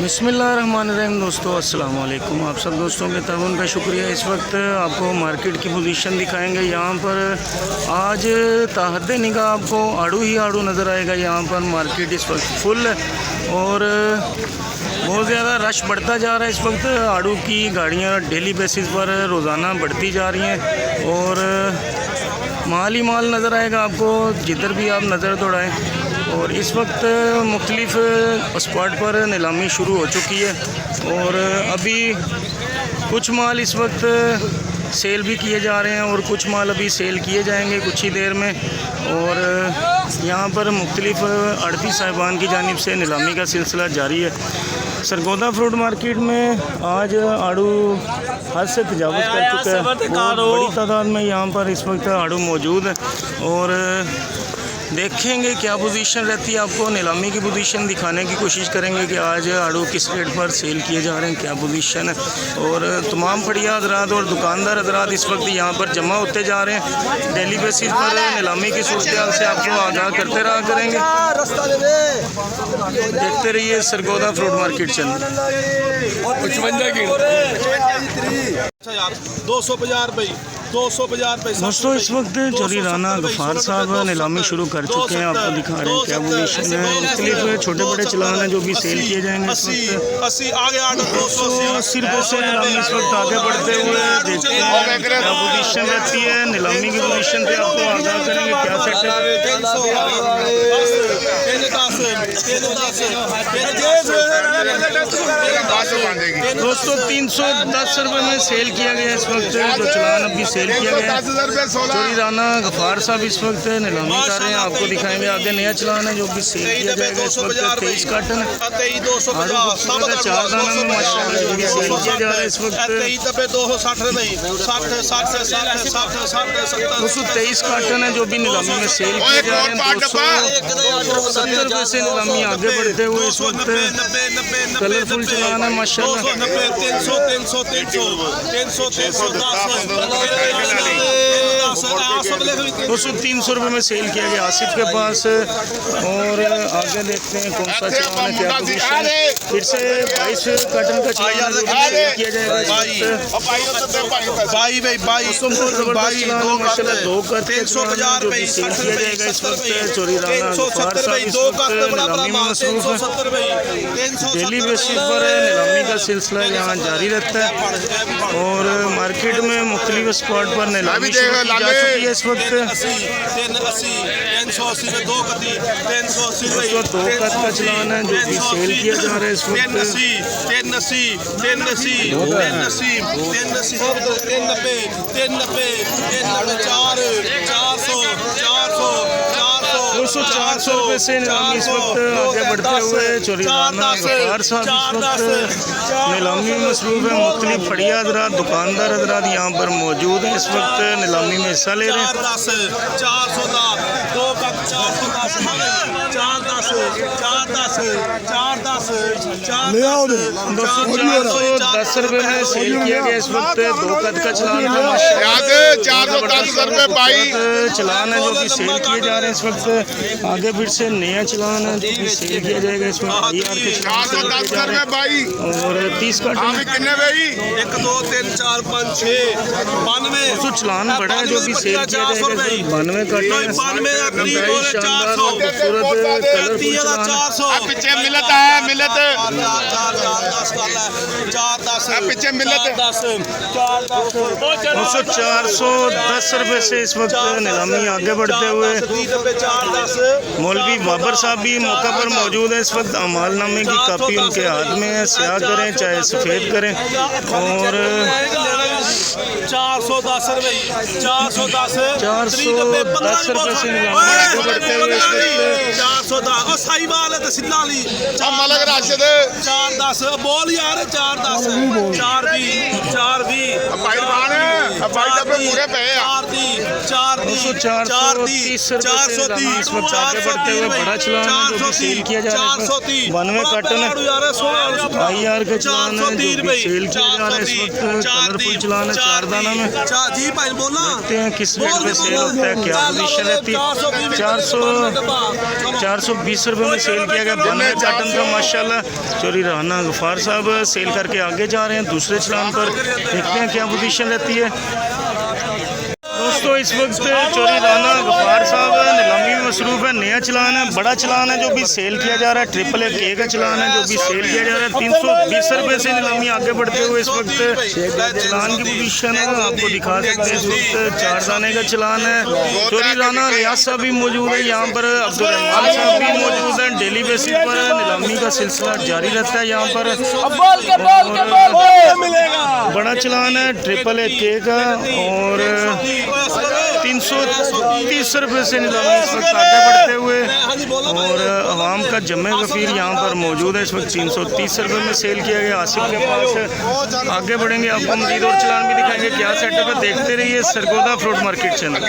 बिस्मिल्लाहिर्रहमानिर्रहीम। दोस्तों अस्सलाम वालेकुम। आप सब दोस्तों के ताउन का शुक्रिया। इस वक्त आपको मार्केट की पोजीशन दिखाएंगे। यहाँ पर आज ताहद निगाह आपको आड़ू ही आड़ू नज़र आएगा। यहाँ पर मार्केट इस वक्त फुल है और बहुत ज़्यादा रश बढ़ता जा रहा है। इस वक्त आड़ू की गाड़ियाँ डेली बेसिस पर रोज़ाना बढ़ती जा रही हैं और माल ही माल नज़र आएगा आपको जिधर भी आप नज़र दौड़ाएँ। और इस वक्त मुख्तलिफ़ स्पॉट पर नीलामी शुरू हो चुकी है और अभी कुछ माल इस वक्त सेल भी किए जा रहे हैं और कुछ माल अभी सेल किए जाएंगे कुछ ही देर में। और यहाँ पर मुख्तलिफ़ आड़ती साहिबान की जानिब से नीलामी का सिलसिला जारी है। सरगोदा फ्रूट मार्केट में आज आड़ू हद से तजावुज़ कर चुका है। बहुत बड़ी तादाद में यहाँ पर इस वक्त आड़ू मौजूद है और देखेंगे क्या पोजीशन रहती है। आपको नीलामी की पोजीशन दिखाने की कोशिश करेंगे कि आज आड़ू किस रेट पर सेल किए जा रहे हैं, क्या पोजीशन है। और तमाम फड़िया हज़रात और दुकानदार हज़रात इस वक्त यहाँ पर जमा होते जा रहे हैं। डेली बेसिस पर नीलामी की सूरत से आपको आगाह करते रहा करेंगे। देखते रहिए सरगोदा फ्रूट मार्केट चैनल। 250 रुपये 250 रुपये। दोस्तों इस वक्त चोरी राना गफ़ार साहब नीलामी शुरू कर चुके हैं। आपको दिखा रहे हैं क्या पोजीशन है। मुख्तलिफ छोटे बड़े चलान हैं जो भी सेल किए जाएंगे। इस वक्त 80 आगे 280 रुपये से नीलामी इस वक्त आगे बढ़ते हुए देखते हैं क्या पोजीशन रहती है। नीलामी की पोजीशन पे आपको आगाह करेंगे क्या सेट दोस्तों 310 रुपये में सेल किया गया इस वक्त। जो चलान अभी सेल किया गया है चोरी राना गफ़ार साहब इस वक्त नीलामी कर रहे हैं। आपको दिखाएंगे आगे नया चलान है जो भी सेल किया जाएगा। इस वक्त 23 कार्टन है। 4 दाना में माशाल्लाह जो भी सेल किया जा रहा है इस वक्त 223 कार्टन है जो भी नीलामी में सेल किए जा रहे हैं। 270 रुपये से नीलामी आगे बढ़ते हुए इस वक्त कलरफुल चलान है माशाल्लाह। 300 रुपये में सेल किया गया आसिफ के पास। और आगे देखते हैं कौन सा चलान है, क्या पोजीशन है। फिर से 22 कार्टन का चलान सेल किया जाएगा इस वक्त। 2 कार्टन जो भी सेल किया जाएगा इस वक्त। चोरी राना गफ़ार साहब इस वक्त नीलामी में मसरूफ है। डेली बेसिस पर नीलामी का सिलसिला यहाँ जारी रहता है और मार्केट में मुख्तलिफ स्पॉट पर नीलामी शुरू की जा चुकी है इस वक्त। 2 कद का चलान है जो भी सेल किया जा रहा है इस वक्त। 400 रुपये से नीलामी इस वक्त आगे बढ़ते हुए चोरी राना गफ़ार साहब इस वक्त नीलामी में मसरूफ़ है। मुख्तलिफ फड़िया हज़रात दुकानदार हज़रात यहाँ पर मौजूद हैं। इस वक्त नीलामी में हिस्सा ले रहे हैं। 410 रुपये में सेल किया गया इस वक्त। 2 कद का चलान था चलान है जो कि सेल किए जा रहे हैं इस वक्त। आगे फिर से नया चलान है जो कि सेल किया जाएगा इसमें। और 30 का चलान बड़ा है जो भी सेल किया जाएगा। 92 का पीछे मिलत 410 रुपये से इस वक्त नीलामी आगे बढ़ते हुए। मौलवी बाबर साहब भी मौका पर मौजूद है इस वक्त। अमालनामे की कापी उनके हाथ में है, स्याह करें चाहे सफ़ेद करें। और 410 रुपये 410 रुपये से नीलामी आगे बढ़ते हुए इस वक्त। 410 सही बात है। तहसील वाली 410 बोल यार 410 4 भी 4 भी 4 भी 4 430 रुपये इस वक्त आगे बढ़ते हुए बड़ा चलान है जो भी सेल किया जा रहा है। 92 कार्टन IR का चलान है जो भी सेल किया जा रहा है इस वक्त। कलरफुल चलान है 4 दाना में। जी भाई बोलना देखते हैं किस रेट पे सेल होता है, क्या पोजीशन रहती है। 420 रुपये में सेल किया गया 92 कार्टन का माशाल्लाह। चोरी राना गफार साहब सेल करके आगे जा रहे हैं दूसरे चलान पर। देखते हैं क्या पोजीशन रहती है। दोस्तों इस वक्त चोरी राना गफार साहब नीलामी में मसरूफ़ है। नया चलान है, बड़ा चलान है जो भी सेल किया जा रहा है। KAA का चलान है जो भी सेल किया जा रहा है। 320 रुपये से नीलामी आगे बढ़ते हुए इस वक्त चलान की पोजीशन है आपको दिखा सकते हैं। इस वक्त 4 दाने का चलान है। चोरी राना रियाज साहब भी मौजूद है, यहाँ पर अब्दुलरहमान साहब भी मौजूद हैं। डेली बेसिस पर नीलामी का सिलसिला जारी रहता है यहाँ पर। बड़ा चलान है KAA का और 330 रुपये से नीलामी इस वक्त आगे बढ़ते हुए। और अवाम का जम्मे गफीर यहाँ पर मौजूद है इस वक्त 330 रुपये में सेल किया गया। आसिफ के पास आगे बढ़ेंगे, आपको मजीद और चलान भी दिखाएंगे क्या सेटअप है। देखते रहिए सरगोदा फ्रूट मार्केट चैनल।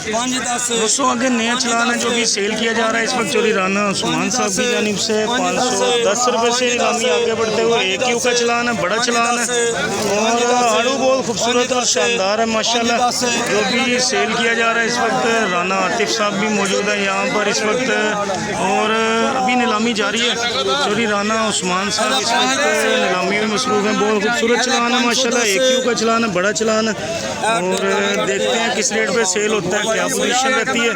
दोस्तों आगे नया चलान है जो भी सेल किया जा रहा है इस वक्त। चोरी राना उस्मान साहब की जानिब से 510 रुपये से नीलामी आगे बढ़ते हुए। AQ का चलान है, बड़ा चलान है और आड़ू बहुत खूबसूरत और शानदार है माशाल्लाह जो भी सेल किया जा रहा है इस वक्त। राना आतिफ साहब भी मौजूद है यहाँ पर इस वक्त और अभी नीलामी जारी है। चोरी राना उस्मान साहब इस वक्त नीलामी में मसरूफ़ हैं। बहुत खूबसूरत चलान है माशाल्लाह। AQ का चलान है, बड़ा चलान है और देखते हैं किस रेट पे सेल होता है, क्या पोजीशन रहती है।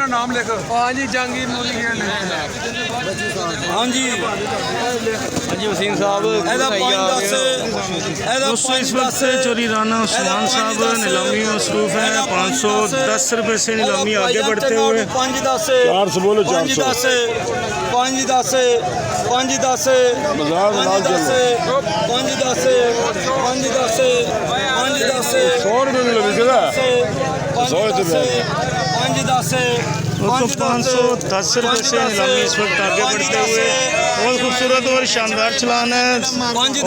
वसीम साहब दोस्तों इस वक्त चोरी राना उस्मान साहब नीलामी में मसरूफ़ हैं। 510 रुपये से नीलामी आगे बढ़ते हुए। 400 बोलो 400 510 रुपये से नीलामी इस वक्त आगे बढ़ते हुए। बहुत खूबसूरत और शानदार चलान है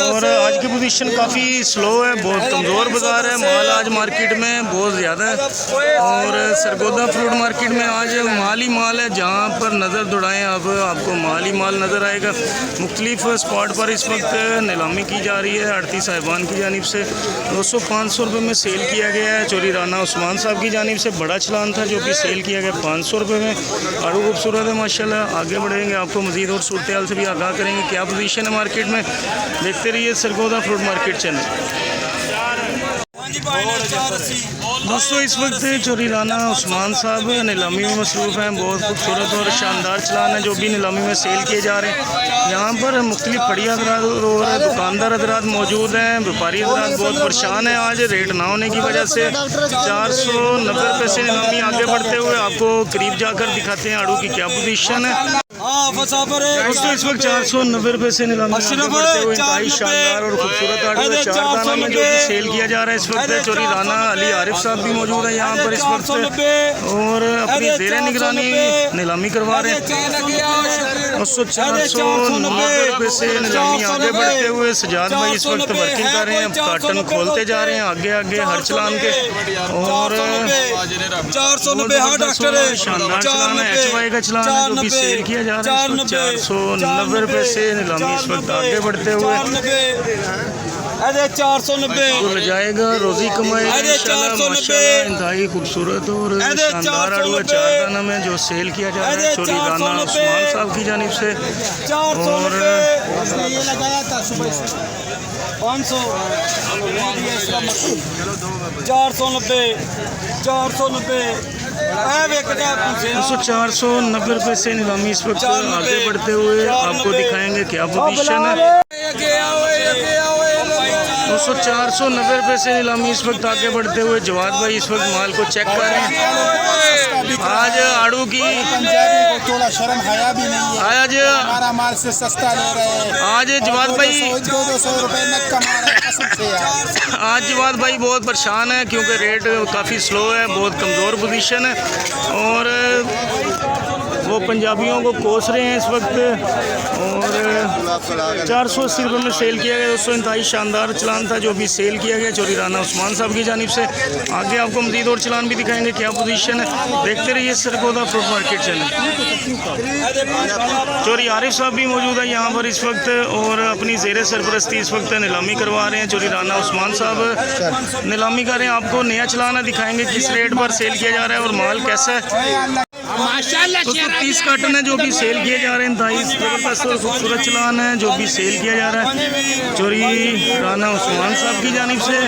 और आज की पोजीशन काफ़ी स्लो है, बहुत कमज़ोर बाज़ार है। माल आज मार्केट में बहुत ज़्यादा है और सरगोदा फ्रूट मार्केट में आज माल ही माल है। जहाँ पर नज़र दौड़ाएँ आप, आपको माल ही माल नज़र आएगा। मुख्तलिफ स्पॉट पर इस वक्त नीलामी की जा रही है आड़ती साहिबान की जानिब से। 200-500 रुपये में सेल किया गया है। चोरी राना उस्मान साहब की जानिब से बड़ा चलान था जो भी सेल किया गया 500 रुपये में। आड़ू खूबसूरत है माशाल्लाह। आगे बढ़ेंगे, आपको मज़ीद और सूरत हाल से भी आगाह करेंगे क्या पोजीशन है मार्केट में। देखते रहिए सरगोदा फ्रूट मार्केट चैनल। दोस्तों इस वक्त चोरी राना उस्मान साहब नीलामी में मसरूफ़ हैं। बहुत खूबसूरत और शानदार चलान है जो भी नीलामी में सेल किए जा रहे हैं। यहाँ पर मुख्तलिफ फड़िया हज़रात और दुकानदार हज़रात मौजूद हैं। व्यापारी हज़रात बहुत परेशान हैं आज रेट ना होने की वजह से। 490 रुपये से नीलामी आगे बढ़ते हुए आपको करीब जाकर दिखाते हैं आड़ू की क्या पोजीशन है। दोस्तों इस वक्त 490 रुपये से नीलामी आगे बढ़ते हुए इंतहाई शानदार और खूबसूरत आड़ू है 4 दाना में जो कि सेल किया जा रहा है इस वक्त। चोरी राना अली आरिफ साहब भी मौजूद है यहाँ पर इस वक्त और अपनी ज़ेरे निगरानी नीलामी करवा रहे हैं। 490 रुपये से नीलामी आगे बढ़ते हुए सजाद भाई इस वक्त वर्किंग कर रहे हैं। कार्टन खोलते जा रहे हैं आगे आगे हर चलान के और 490 शानदार चलान है। HY का चलान है जो भी सेल किया जा रहा है। 490 रुपये से नीलामी इस वक्त आगे बढ़ते हुए। 490 जाएगा रोजी कमाएगा इंशाल्लाह माशाल्लाह। इंतहाई खूबसूरत और शानदार आड़ू है 4 दाना में जो सेल किया जा रहा है चोरी राना उस्मान साहब की जानिब से। और 490 रुपये से नीलामी इस वक्त आगे बढ़ते हुए आपको दिखाएंगे क्या पोजीशन है। 490 रुपये से नीलामी इस वक्त आगे बढ़ते हुए जवाद भाई इस वक्त माल को चेक कर रहे हैं। आज आड़ू की पंजाबी को थोड़ा शर्म हया भी नहीं है। आज हमारा माल से सस्ता ले रहे हैं। आज जवाद भाई 200 रुपए नक कमा रहे हैं कसम से यार। आज जवाद भाई बहुत परेशान है क्योंकि रेट काफ़ी स्लो है, बहुत कमज़ोर पोजीशन है और वो दो पंजाबियों को कोस रहे हैं इस वक्त और 480 रुपये में सेल किया गया दोस्तों। इंतहाई शानदार चलान था जो भी सेल किया गया चोरी राना उस्मान साहब की जानिब से। आगे आपको मज़ीद और चलान भी दिखाएंगे क्या पोजीशन है, देखते रहिए सरगोदा फ्रूट मार्केट चैनल। चोरी आरिफ साहब भी मौजूद है यहाँ पर इस वक्त और अपनी ज़ेर सरपरस्ती इस वक्त नीलामी करवा रहे हैं। चोरी राना उस्मान साहब नीलामी कर रहे हैं। आपको नया चलाना दिखाएंगे किस रेट पर सेल किया जा रहा है और माल कैसा है। तो 30 कार्टन है जो भी सेल किए जा रहे हैं। इंतहाई ज़बरदस्त और खूबसूरत चलान है जो भी सेल किया जा रहा है चोरी राना उस्मान साहब की जानिब से।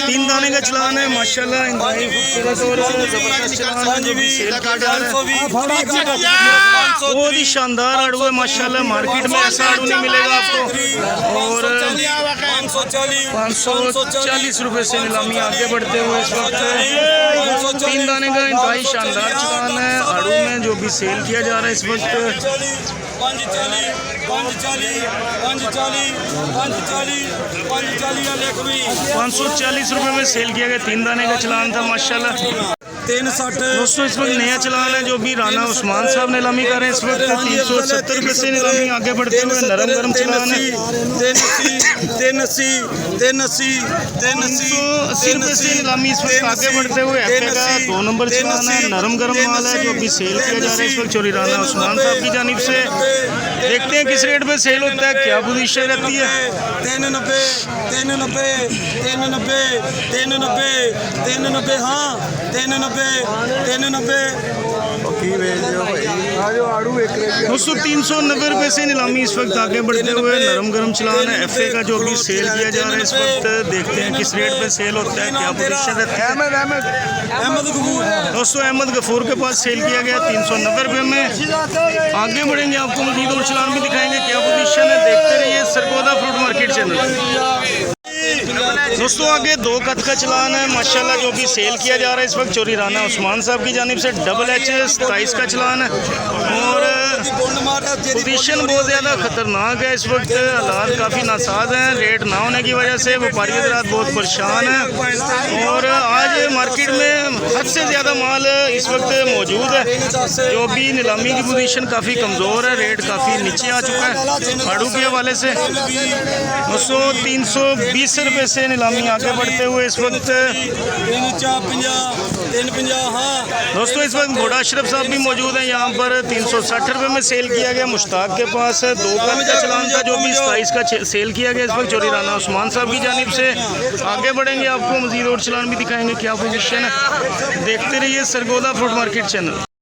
3 दाने का चलान है माशाल्लाह। इंतहाई खूबसूरत और ज़बरदस्त चलान है जो भी सेल किया जा रहा है। बहुत ही शानदार आड़ू है माशाल्लाह। मार्केट में ऐसा आड़ू नहीं मिलेगा आपको। और 540 रुपये से नीलामी आगे बढ़ते हुए इस वक्त 3 दाने का इंतहाई शानदार चलान है आड़ू में जो भी सेल किया जा रहा है इस वक्त। 540 रुपये में सेल किया गया। 3 दाने का चलान था माशाल्लाह। 360 दोस्तों इस वक्त नया चलान है जो भी राना उस्मान साहब नीलामी कर रहे हैं इस वक्त। 370 रुपये से नीलामी आगे बढ़ते हुए नरम गरम चलान है। 380 रुपये से नीलामी इस वक्त आगे बढ़ते हुए एफए का 2 नंबर चलान है। नरम गरम माल है जो भी सेल किया जा रहा है इस वक्त चोरी राना उस्मान साहब की जानिब से। देखते हैं किस रेट पे सेल होता है, क्या पोजीशन रहती है। 390 हाँ 390 दोस्तों 390 रुपये से नीलामी इस वक्त आगे बढ़ते हुए नरम गरम चलान है। एफए का जो भी सेल किया जा रहा है इस वक्त। देखते हैं किस रेट पे सेल होता है, क्या पोजीशन रहती है। दोस्तों अहमद गफूर के पास सेल किया गया 390 रुपये में। आगे बढ़ेंगे आपको मज़ीद और चलान भी दिखाएंगे क्या पोजीशन है। देखते रहिए सरगोदा फ्रूट मार्केट चैनल। दोस्तों आगे 2 कद का चलान है माशाल्लाह जो भी सेल किया जा रहा है इस वक्त चोरी राना उस्मान साहब की जानिब से। डबल एच 27 का चलान है और पोजीशन बहुत ज़्यादा ख़तरनाक है इस वक्त। हालात काफ़ी नासाज हैं। रेट ना होने की वजह से व्यापारी हज़रात बहुत परेशान हैं और आज मार्केट में हद से ज़्यादा माल इस वक्त मौजूद है जो भी नीलामी की पोजीशन काफ़ी कमज़ोर है। रेट काफ़ी नीचे आ चुका है आड़ू के हवाले से। दोस्तों 320 रुपये से नीलामी आगे बढ़ते हुए इस वक्त। दोस्तों इस वक्त घोड़ा अशरफ साहब भी मौजूद हैं यहाँ पर। 360 रुपये में सेल किया गया। मुश्ताक के पास 2 कद का चलान था जो भी 27 का सेल किया गया इस वक्त चोरी राना उस्मान साहब की जानिब से। आगे बढ़ेंगे आपको मज़ीद और चलान भी दिखाएंगे क्या पोजीशन है। देखते रहिए सरगोदा फ्रूट मार्केट चैनल।